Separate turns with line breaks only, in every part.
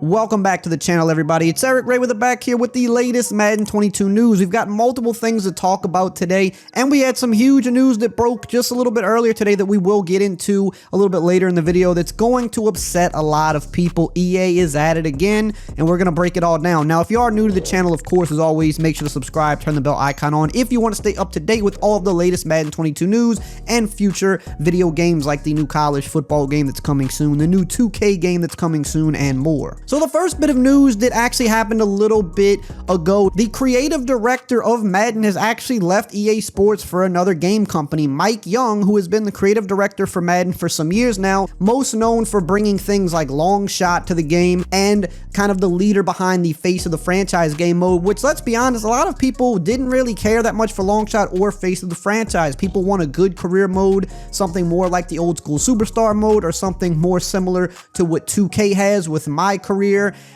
Welcome back to the channel, everybody. It's EricRayweather back here with the latest Madden 22 news. We've got multiple things to talk about today, and we had some huge news that broke just a little bit earlier today that we will get into a little bit later in the video that's going to upset a lot of people. EA is at it again, and we're going to break it all down. Now, if you are new to the channel, of course, as always, make sure to subscribe, turn the bell icon on if you want to stay up to date with all of the latest Madden 22 news and future video games like the new college football game that's coming soon, the new 2K game that's coming soon, and more. So the first bit of news that actually happened a little bit ago, the creative director of Madden has actually left EA Sports for another game company. Mike Young, who has been the creative director for Madden for some years now, most known for bringing things like Long Shot to the game and kind of the leader behind the Face of the Franchise game mode, which, let's be honest, a lot of people didn't really care that much for Long Shot or Face of the Franchise. People want a good career mode, something more like the old school Superstar mode or something more similar to what 2K has with My Career.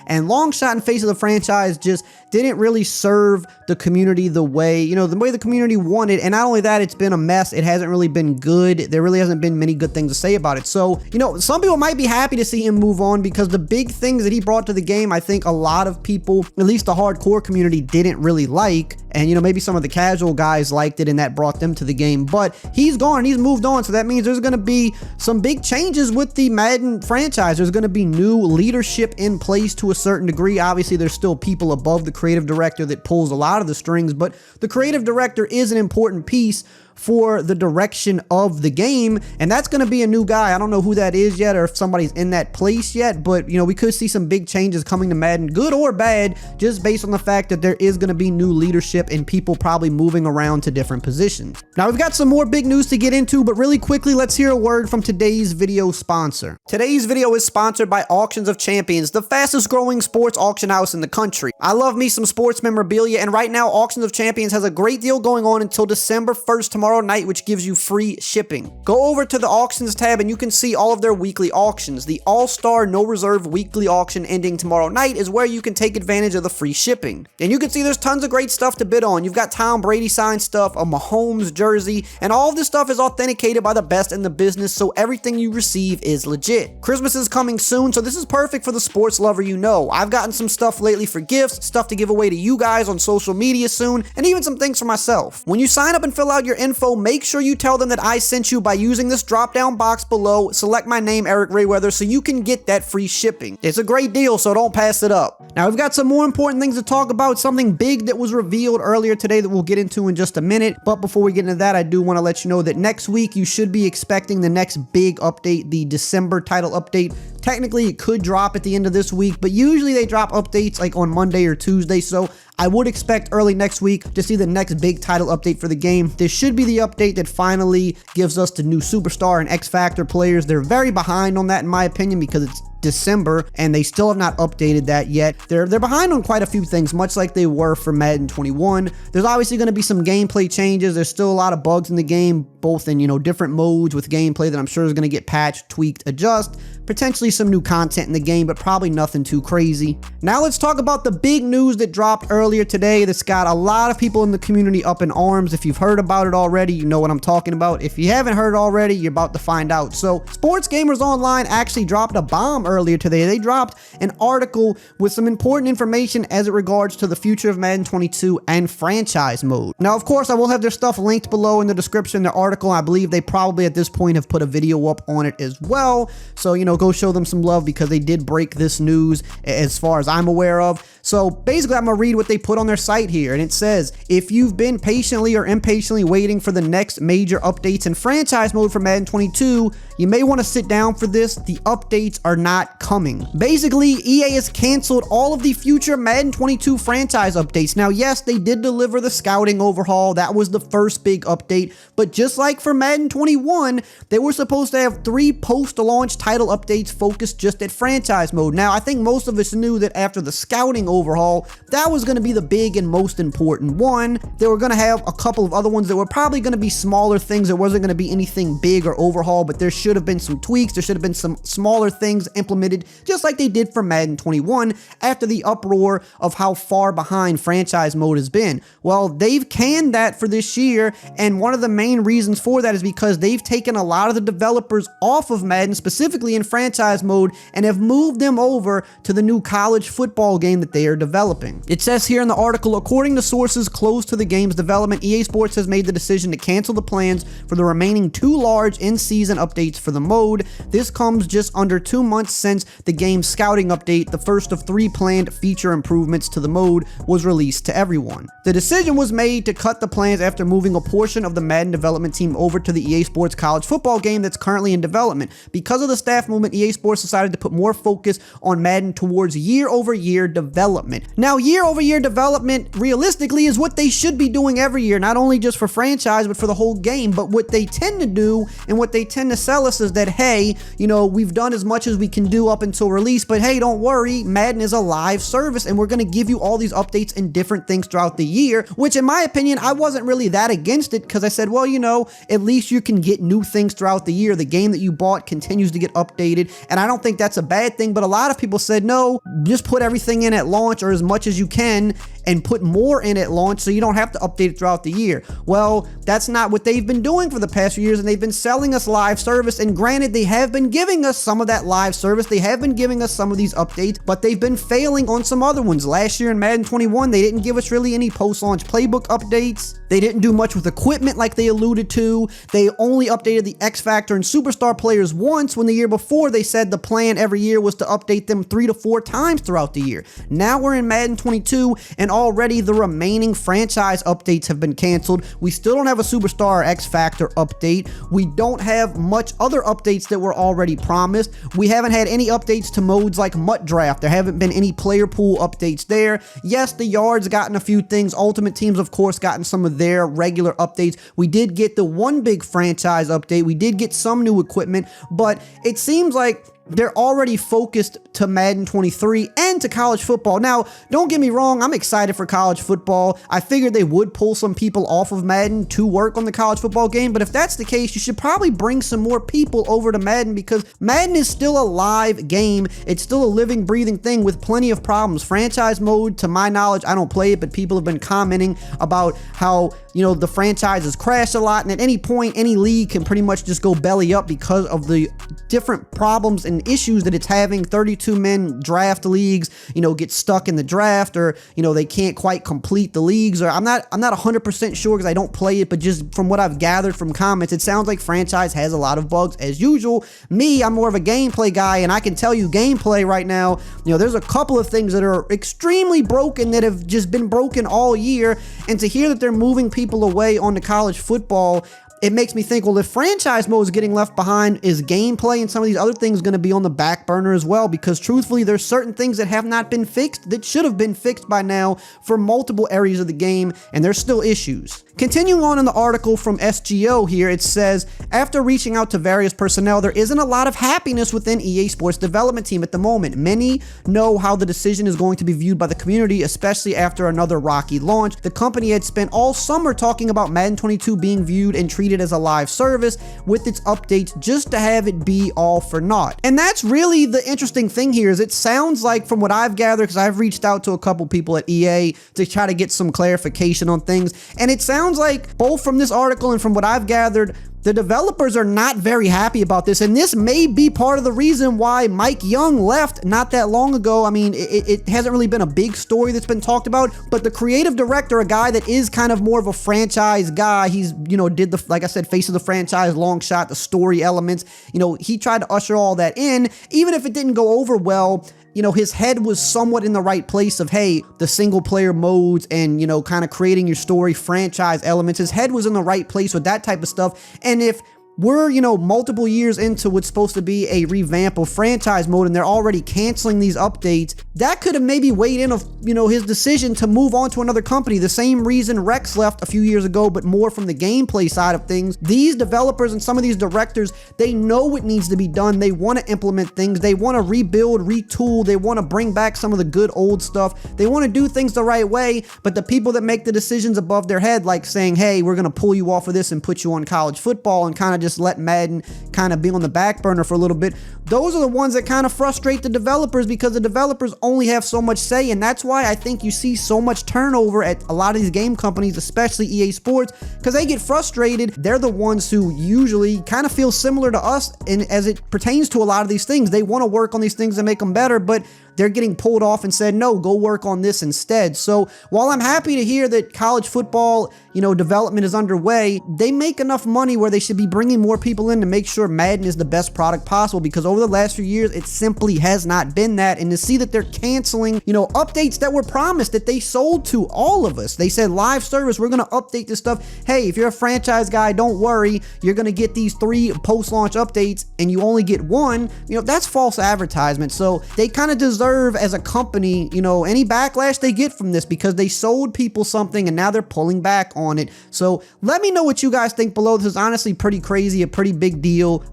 And Long Shot and Face of the Franchise just didn't really serve the community the way the community wanted. And not only that, it's been a mess. It hasn't really been good. There really hasn't been many good things to say about it. So, some people might be happy to see him move on because the big things that he brought to the game, I think a lot of people, at least the hardcore community, didn't really like. And, maybe some of the casual guys liked it and that brought them to the game. But he's gone and he's moved on. So that means there's going to be some big changes with the Madden franchise. There's going to be new leadership in place to a certain degree. Obviously, there's still people above the creative director that pulls a lot of the strings, but the creative director is an important piece for the direction of the game, and that's going to be a new guy. I don't know who that is yet or if somebody's in that place yet, but we could see some big changes coming to Madden, good or bad, just based on the fact that there is going to be new leadership and people probably moving around to different positions. Now, we've got some more big news to get into, but really quickly, let's hear a word from today's video sponsor. Today's video is sponsored by Auctions of Champions, the fastest growing sports auction house in the country. I love me some sports memorabilia, and right now Auctions of Champions has a great deal going on until December 1st tomorrow night, which gives you free shipping. Go over to the auctions tab and you can see all of their weekly auctions. The All-Star No Reserve weekly auction ending tomorrow night is where you can take advantage of the free shipping. And you can see there's tons of great stuff to bid on. You've got Tom Brady signed stuff, a Mahomes jersey, and all of this stuff is authenticated by the best in the business, so everything you receive is legit. Christmas is coming soon, so this is perfect for the sports lover you know. I've gotten some stuff lately for gifts, stuff to give away to you guys on social media soon, and even some things for myself. When you sign up and fill out your info, make sure you tell them that I sent you by using this drop-down box below. Select my name, EricRayweather, so you can get that free shipping. It's a great deal, so don't pass it up. Now, we've got some more important things to talk about, something big that was revealed earlier today that we'll get into in just a minute. But before we get into that, I do want to let you know that next week you should be expecting the next big update, the December title update. Technically, it could drop at the end of this week, but usually they drop updates like on Monday or Tuesday, so I would expect early next week to see the next big title update for the game. This should be the update that finally gives us the new Superstar and X Factor players. They're very behind on that, in my opinion, because it's December and they still have not updated that yet. They're behind on quite a few things, much like they were for Madden 21. There's obviously going to be some gameplay changes. There's still a lot of bugs in the game, both in different modes with gameplay that I'm sure is going to get patched, tweaked, adjust, potentially some new content in the game, but probably nothing too crazy. Now let's talk about the big news that dropped earlier today that's got a lot of people in the community up in arms. If you've heard about it already, you know what I'm talking about. If you haven't heard already, you're about to find out. So Sports Gamers Online actually dropped a bomb earlier today. They dropped an article with some important information as it regards to the future of Madden 22 and franchise mode. Now, of course, I will have their stuff linked below in the description, their article. I believe they probably at this point have put a video up on it as well. So, go show them some love because they did break this news as far as I'm aware of. So basically, I'm going to read what they put on their site here. And it says, if you've been patiently or impatiently waiting for the next major updates in franchise mode for Madden 22, you may want to sit down for this. The updates are not coming. Basically, EA has canceled all of the future Madden 22 franchise updates. Now, yes, they did deliver the scouting overhaul. That was the first big update. But just like for Madden 21, they were supposed to have 3 post-launch title updates focused just at franchise mode. Now, I think most of us knew that after the scouting overhaul. That was going to be the big and most important one. They were going to have a couple of other ones that were probably going to be smaller things. There wasn't going to be anything big or overhaul, but there should have been some tweaks. There should have been some smaller things implemented, just like they did for Madden 21 after the uproar of how far behind franchise mode has been. Well, they've canned that for this year, and one of the main reasons for that is because they've taken a lot of the developers off of Madden, specifically in franchise mode, and have moved them over to the new college football game that they are developing. It says here in the article, according to sources close to the game's development, EA Sports has made the decision to cancel the plans for the remaining 2 large in-season updates for the mode. This comes just under 2 months since the game's scouting update, the first of 3 planned feature improvements to the mode, was released to everyone. The decision was made to cut the plans after moving a portion of the Madden development team over to the EA Sports college football game that's currently in development. Because of the staff movement, EA Sports decided to put more focus on Madden towards year-over-year development. Now, year-over-year development, realistically, is what they should be doing every year, not only just for franchise, but for the whole game. But what they tend to do and what they tend to sell us is that, hey, you know, we've done as much as we can do up until release, but hey, don't worry, Madden is a live service and we're going to give you all these updates and different things throughout the year, which in my opinion, I wasn't really that against it because I said, well, you know, at least you can get new things throughout the year. The game that you bought continues to get updated, and I don't think that's a bad thing, but a lot of people said, no, just put everything in at launch or as much as you can and put more in at launch so you don't have to update it throughout the year. Well, that's not what they've been doing for the past few years, and they've been selling us live service, and granted, they have been giving us some of that live service, they have been giving us some of these updates, but they've been failing on some other ones. Last year in Madden 21, they didn't give us really any post-launch playbook updates. They didn't do much with equipment like they alluded to. They only updated the X Factor and Superstar players once, when the year before they said the plan every year was to update them 3 to 4 times throughout the year. Now we're in Madden 22, and already the remaining franchise updates have been canceled. We still don't have a Superstar or X Factor update. We don't have much other updates that were already promised. We haven't had any updates to modes like Mutt Draft. There haven't been any player pool updates there. Yes, the Yard's gotten a few things. Ultimate Team's, of course, gotten some of their regular updates. We did get the one big franchise update. We did get some new equipment, but it seems like they're already focused to Madden 23 and to college football. Now, don't get me wrong, I'm excited for college football. I figured they would pull some people off of Madden to work on the college football game, but if that's the case, you should probably bring some more people over to Madden, because Madden is still a live game. It's still a living, breathing thing with plenty of problems. Franchise mode, to my knowledge, I don't play it, but people have been commenting about how, you know, the franchises crash a lot, and at any point, any league can pretty much just go belly up because of the different problems and issues that it's having. 32-man draft leagues, you know, get stuck in the draft, or, you know, they can't quite complete the leagues, or I'm not 100% sure because I don't play it, but just from what I've gathered from comments, it sounds like franchise has a lot of bugs as usual. Me, I'm more of a gameplay guy, and I can tell you gameplay right now, you know, there's a couple of things that are extremely broken that have just been broken all year, and to hear that they're moving people away onto college football, it makes me think, well, if franchise mode is getting left behind, is gameplay and some of these other things going to be on the back burner as well? Because truthfully, there's certain things that have not been fixed that should have been fixed by now for multiple areas of the game, and there's still issues. Continuing on in the article from SGO here, it says, after reaching out to various personnel, there isn't a lot of happiness within EA Sports development team at the moment. Many know how the decision is going to be viewed by the community, especially after another rocky launch. The company had spent all summer talking about Madden 22 being viewed and treated as a live service with its updates, just to have it be all for naught. And that's really the interesting thing here, is it sounds like, from what I've gathered, because I've reached out to a couple people at EA to try to get some clarification on things, and it sounds like, both from this article and from what I've gathered, the developers are not very happy about this, and this may be part of the reason why Mike Young left not that long ago. I mean, it hasn't really been a big story that's been talked about, but the creative director, a guy that is kind of more of a franchise guy, he's, you know, did the, like I said, face of the franchise, long shot, the story elements, you know, he tried to usher all that in. Even if it didn't go over well, you know, his head was somewhat in the right place of, hey, the single player modes and, you know, kind of creating your story, franchise elements. His head was in the right place with that type of stuff. And if we're, you know, multiple years into what's supposed to be a revamp of franchise mode and they're already canceling these updates, that could have maybe weighed in of, his decision to move on to another company. The same reason Rex left a few years ago, but more from the gameplay side of things. These developers and some of these directors, they know what needs to be done. They want to implement things. They want to rebuild, retool. They want to bring back some of the good old stuff. They want to do things the right way, but the people that make the decisions above their head, like saying, hey, we're going to pull you off of this and put you on college football and kind of just let Madden kind of be on the back burner for a little bit, those are the ones that kind of frustrate the developers, because the developers only have so much say. And that's why I think you see so much turnover at a lot of these game companies, especially EA Sports, because they get frustrated. They're the ones who usually kind of feel similar to us, and as it pertains to a lot of these things, they want to work on these things and make them better, but they're getting pulled off and said, no, go work on this instead. So while I'm happy to hear that college football, development is underway, they make enough money where they should be bringing more people in to make sure Madden is the best product possible, because over the last few years, it simply has not been that. And to see that they're canceling, updates that were promised, that they sold to all of us. They said, live service, we're going to update this stuff. Hey, if you're a franchise guy, don't worry, you're going to get these 3 post-launch updates and you only get 1. That's false advertisement. So they kind of deserve, as a company, any backlash they get from this, because they sold people something and now they're pulling back on it. So let me know what you guys think below. This is honestly pretty crazy, a pretty big deal,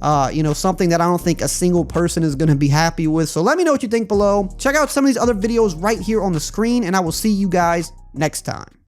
something that I don't think a single person is going to be happy with. So let me know what you think below. Check out some of these other videos right here on the screen, and I will see you guys next time.